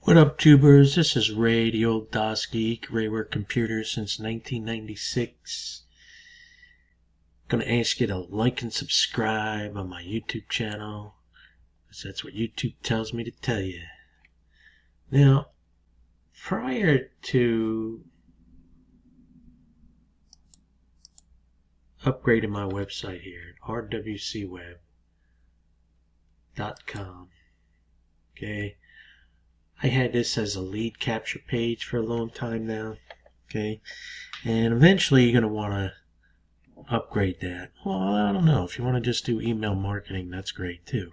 What up, tubers? This is Ray, the old DOS Geek. Ray worked computers since 1996. Gonna ask you to like and subscribe on my YouTube channel, because that's what YouTube tells me to tell you. Now, prior to upgrading my website here at rwcweb.com, okay, I had this as a lead capture page for a long time now, okay, and eventually you're going to want to upgrade that. Well, I don't know, if you want to just do email marketing, that's great too.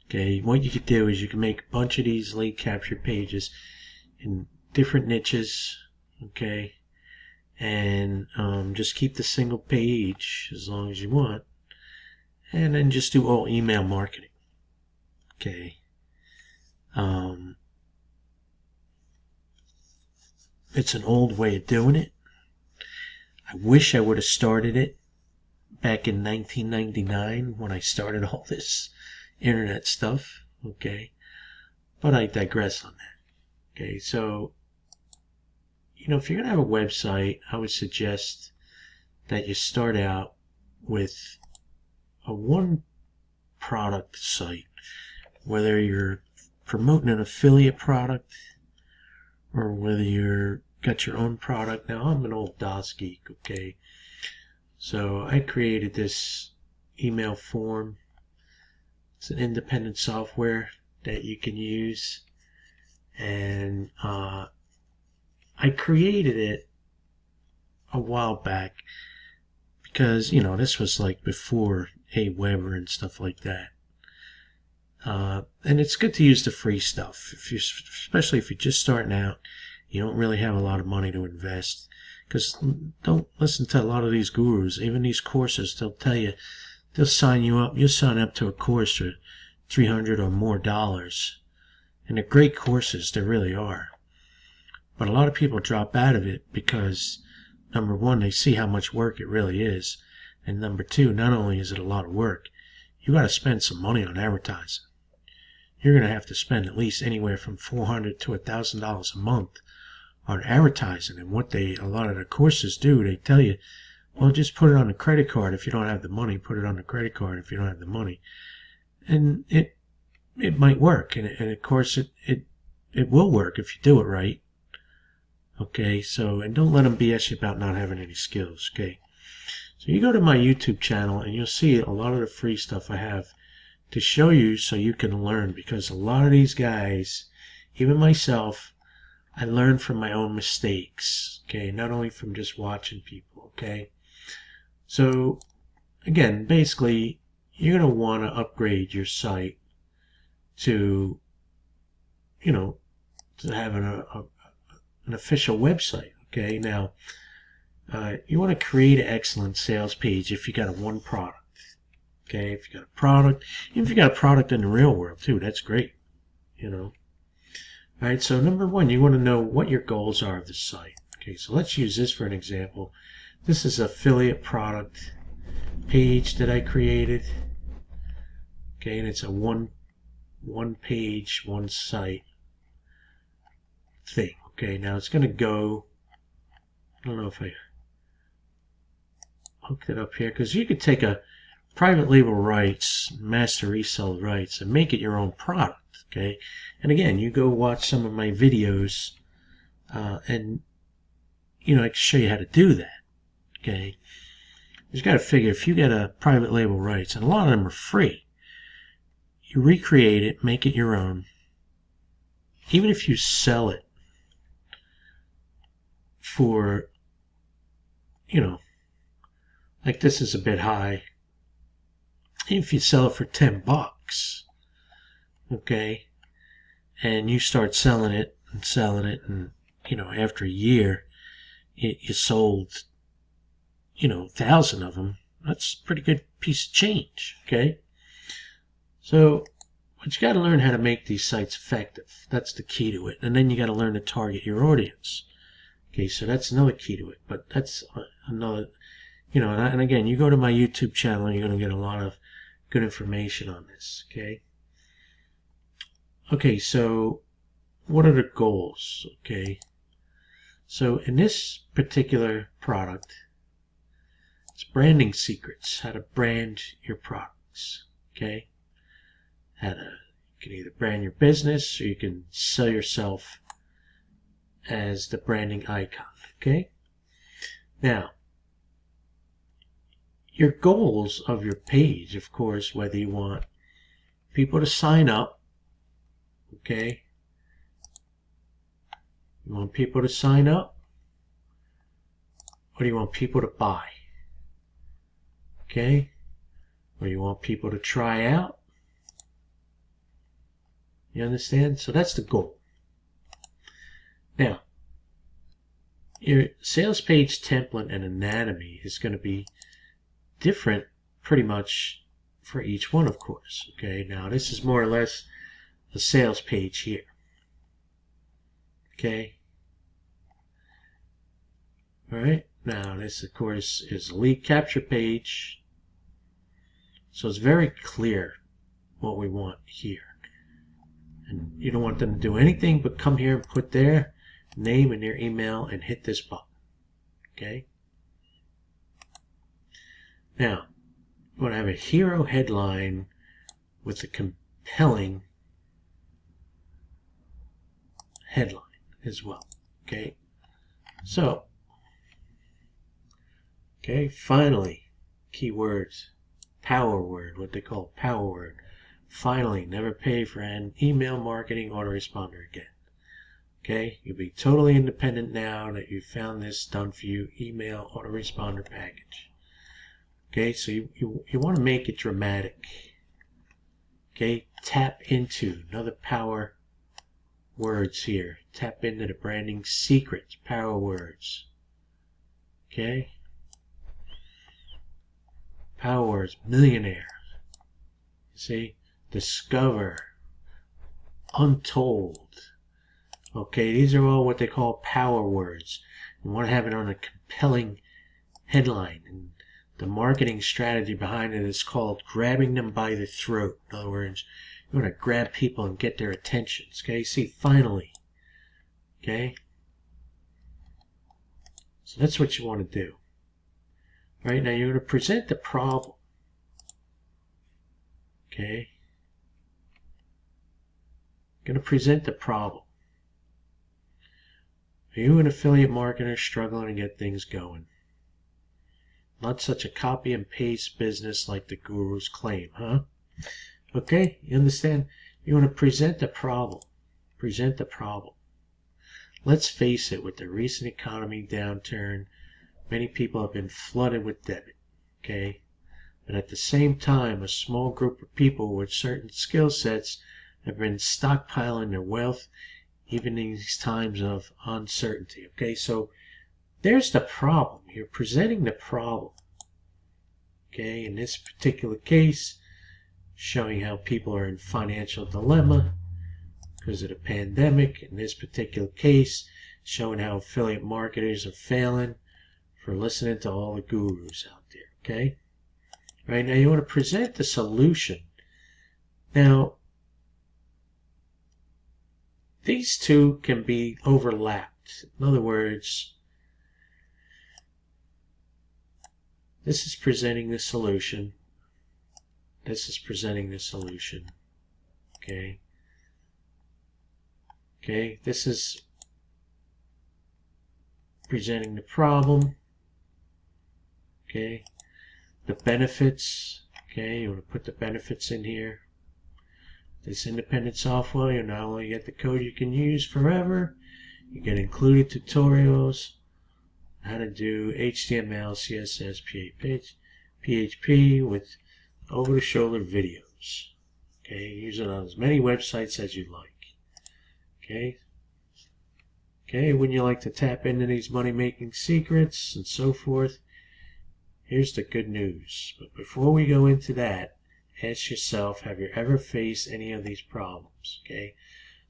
Okay, what you could do is you can make a bunch of these lead capture pages in different niches, okay, and just keep the single page as long as you want, and then just do all email marketing, okay. It's an old way of doing it. I wish I would have started it back in 1999 when I started all this internet stuff, okay, but I digress on that. Okay, so if you're gonna have a website, I would suggest that you start out with a one product site, whether you're promoting an affiliate product or whether you're got your own product. Now, I'm an old DOS geek, okay, so I created this email form. It's an independent software that you can use, and I created it a while back because this was like before Aweber and stuff like that. And it's good to use the free stuff, especially if you're just starting out. You don't really have a lot of money to invest, because don't listen to a lot of these gurus. Even these courses, they'll tell you, they'll sign you up. You'll sign up to a course for $300 or more, and they're great courses. They really are. But a lot of people drop out of it because, number one, they see how much work it really is, and number two, not only is it a lot of work, you got to spend some money on advertising. You're going to have to spend at least anywhere from $400 to $1,000 a month on advertising. And what a lot of the courses do, they tell you, well, just put it on a credit card. If you don't have the money, put it on a credit card if you don't have the money. And it might work. And of course, it will work if you do it right. Okay, so, and don't let them BS you about not having any skills, okay? So you go to my YouTube channel and you'll see a lot of the free stuff I have to show you so you can learn, because a lot of these guys, even myself, I learned from my own mistakes, okay, not only from just watching people, okay. So again, basically, you're going to want to upgrade your site to to have an official website, okay. Now you want to create an excellent sales page if you got a one product. Okay, if you got a product, even if you got a product in the real world too, that's great, Alright, so number one, you want to know what your goals are of the site. Okay, so let's use this for an example. This is an affiliate product page that I created. Okay, and it's a one page, one site thing. Okay, now it's going to go, I don't know if I hooked it up here, because you could take a private label rights, master resell rights, and make it your own product, okay? And again, you go watch some of my videos, and I can show you how to do that, okay? You got to figure, if you get a private label rights, and a lot of them are free, you recreate it, make it your own. Even if you sell it for, like this is a bit high. If you sell it for $10, okay, and you start selling it, and after a year, you sold, 1,000 of them, that's a pretty good piece of change, okay? So, but you got to learn how to make these sites effective. That's the key to it. And then you got to learn to target your audience. Okay, so that's another key to it, but that's another, and again, you go to my YouTube channel, you're going to get a lot of good information on this, okay? Okay, so what are the goals? Okay, so in this particular product, it's branding secrets, how to brand your products. Okay, you can either brand your business or you can sell yourself as the branding icon. Okay, now your goals of your page, of course, whether you want people to sign up, okay, you want people to sign up, or do you want people to buy? Okay, or you want people to try out? You understand? So that's the goal. Now, your sales page template and anatomy is going to be different pretty much for each one, of course. Okay, now this is more or less a sales page here. Okay, all right, now this, of course, is a lead capture page. So it's very clear what we want here. And you don't want them to do anything but come here and put their name and their email and hit this button. Okay? Now, you want to have a hero headline with a compelling headline as well. Okay? So, okay, finally, keywords, power word, what they call power word. Finally, never pay for an email marketing autoresponder again. Okay, you'll be totally independent now that you've found this done for you email autoresponder package. Okay, so you want to make it dramatic. Okay, tap into another power words here. Tap into the branding secrets, power words. Okay, power words, millionaire. See? Discover, untold. Okay, these are all what they call power words. You want to have it on a compelling headline. And the marketing strategy behind it is called grabbing them by the throat. In other words, you want to grab people and get their attention. Okay, see, finally. Okay? So that's what you want to do. All right, now you're going to present the problem. Okay? Going to present the problem. Are you an affiliate marketer struggling to get things going? Not such a copy and paste business like the gurus claim, huh? Okay, you understand? You want to present the problem. Present the problem. Let's face it, with the recent economy downturn, many people have been flooded with debt. Okay? But at the same time, a small group of people with certain skill sets have been stockpiling their wealth even in these times of uncertainty. Okay, so there's the problem. You're presenting the problem. Okay, in this particular case, showing how people are in financial dilemma because of the pandemic. In this particular case, showing how affiliate marketers are failing for listening to all the gurus out there. Okay, right now you want to present the solution. Now, these two can be overlapped. In other words, this is presenting the solution. This is presenting the solution. Okay. Okay, this is presenting the problem. Okay. The benefits. Okay, you want to put the benefits in here. This independent software, you not only get the code you can use forever, you get included tutorials, how to do HTML, CSS, PHP with over-the-shoulder videos. Okay, use it on as many websites as you like. Okay. Okay, wouldn't you like to tap into these money-making secrets and so forth? Here's the good news. But before we go into that, ask yourself, have you ever faced any of these problems? Okay,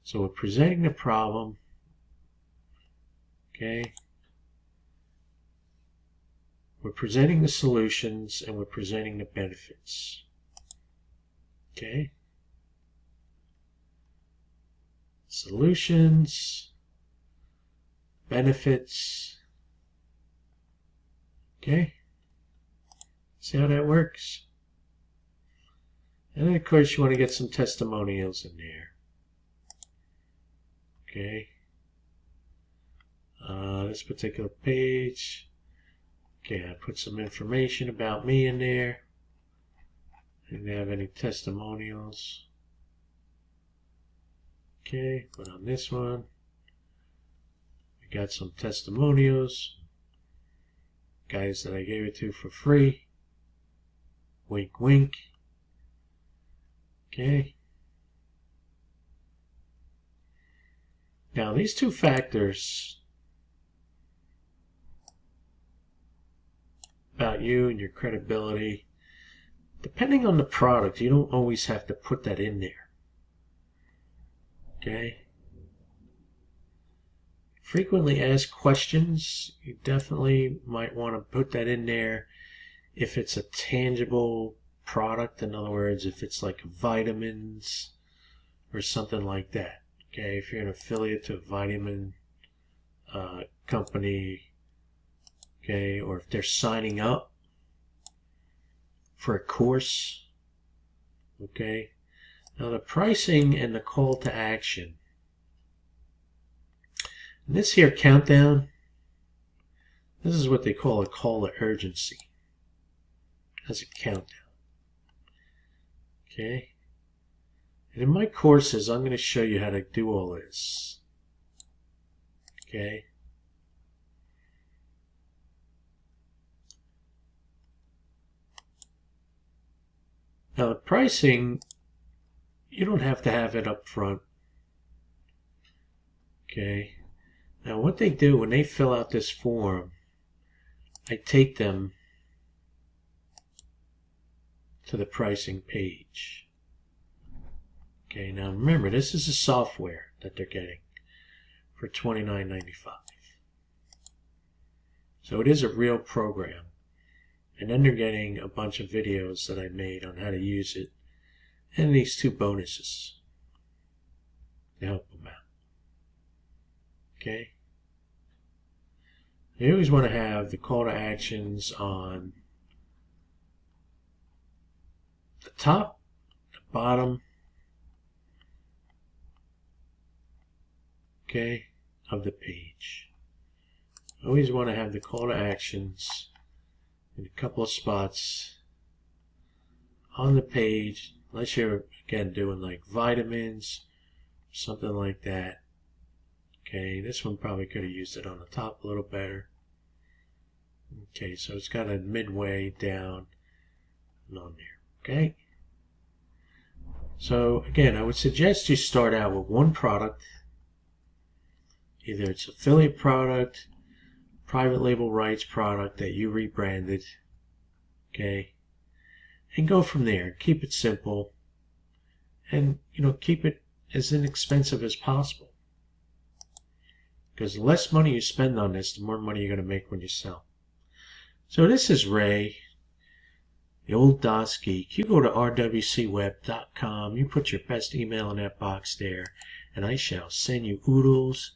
so we're presenting the problem. Okay, we're presenting the solutions and we're presenting the benefits. Okay, Solutions, benefits. Okay, see how that works? And then of course you want to get some testimonials in there. Okay, this particular page. Okay, I put some information about me in there. Didn't have any testimonials. Okay, but on this one, I got some testimonials. Guys that I gave it to for free. Wink, wink. Okay. Now these two factors about you and your credibility, depending on the product, you don't always have to put that in there. Okay. Frequently asked questions, you definitely might want to put that in there if it's a tangible product. In other words, if it's like vitamins or something like that. Okay, if you're an affiliate to a vitamin company, okay, or if they're signing up for a course, okay. Now the pricing and the call to action. And this here countdown, this is what they call a call to urgency. That's a countdown. Okay. And in my courses, I'm going to show you how to do all this. Okay. Now the pricing, you don't have to have it up front. Okay. Now what they do when they fill out this form, I take them to the pricing page. Okay, now remember, this is a software that they're getting for $29.95. So it is a real program. And then they're getting a bunch of videos that I made on how to use it, and these two bonuses to help them out. Okay? You always want to have the call to actions on the top, the bottom, okay, of the page. Always want to have the call to actions in a couple of spots on the page, unless you're, again, doing like vitamins, something like that. Okay, this one probably could have used it on the top a little better. Okay, so it's got a midway down and on there. Okay, so again, I would suggest you start out with one product. Either it's affiliate product, private label rights product that you rebranded, okay, and go from there. Keep it simple, and keep it as inexpensive as possible. Because the less money you spend on this, the more money you're going to make when you sell. So this is Ray, the old DOS Geek. You go to rwcweb.com, you put your best email in that box there, and I shall send you oodles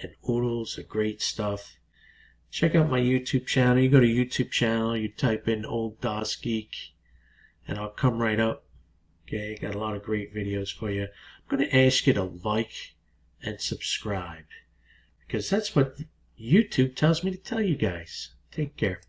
and oodles of great stuff. Check out my YouTube channel. You go to YouTube channel, you type in Old DOS Geek, and I'll come right up. Okay, got a lot of great videos for you. I'm going to ask you to like and subscribe, because that's what YouTube tells me to tell you guys. Take care.